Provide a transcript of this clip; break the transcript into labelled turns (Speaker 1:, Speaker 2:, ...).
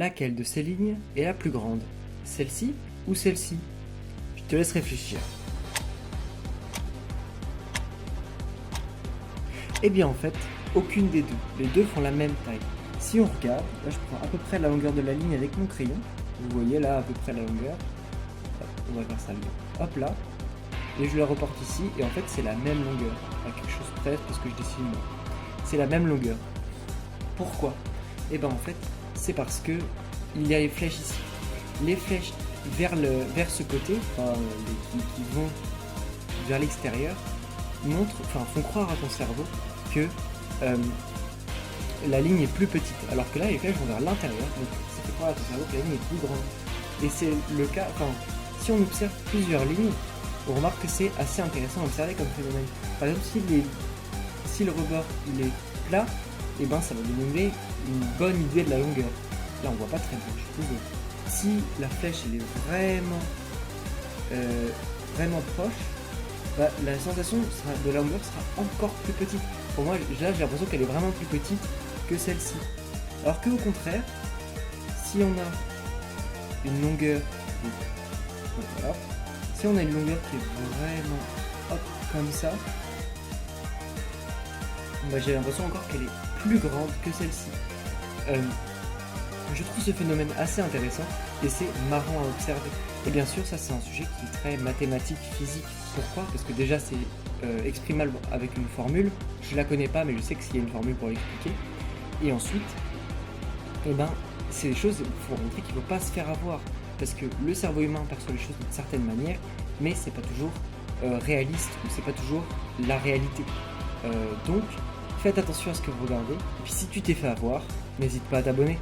Speaker 1: Laquelle de ces lignes est la plus grande? Celle-ci ou celle-ci? Je te laisse réfléchir. Eh bien en fait, aucune des deux. Les deux font la même taille. Si on regarde, là je prends à peu près la longueur de la ligne avec mon crayon. Vous voyez là à peu près la longueur. Hop, on va faire ça là. Hop là. Et je la reporte ici et en fait c'est la même longueur. À quelque chose près parce que je dessine moi. C'est la même longueur. Pourquoi? Eh bien en fait, c'est parce que il y a les flèches ici. Les flèches vers ce côté, enfin, qui vont vers l'extérieur, font croire à ton cerveau que la ligne est plus petite. Alors que là, les flèches vont vers l'intérieur, donc ça fait croire à ton cerveau que la ligne est plus grande. Et c'est le cas, enfin, si on observe plusieurs lignes, on remarque que c'est assez intéressant à observer comme phénomène. Par exemple, si le rebord il est plat, et ben ça va nous donner une bonne idée de la longueur. Là on voit pas très bien, je suis désolé. Si la flèche elle est vraiment proche, bah, la sensation de la longueur sera encore plus petite. Pour moi là j'ai l'impression qu'elle est vraiment plus petite que celle-ci. Alors que au contraire, si on a une longueur, voilà, si on a une longueur qui est vraiment hop, comme ça, bah, j'ai l'impression encore qu'elle est plus grande que celle-ci. Je trouve ce phénomène assez intéressant et c'est marrant à observer. Et bien sûr, ça c'est un sujet qui est très mathématique, physique. Pourquoi? Parce que déjà c'est exprimable avec une formule. Je la connais pas, mais je sais que s'il y a une formule pour l'expliquer. Et ensuite, eh ben, c'est des choses, il faut montrer qu'il ne faut pas se faire avoir. Parce que le cerveau humain perçoit les choses d'une certaine manière, mais c'est pas toujours réaliste ou c'est pas toujours la réalité. Donc, faites attention à ce que vous regardez. Et puis si tu t'es fait avoir, n'hésite pas à t'abonner.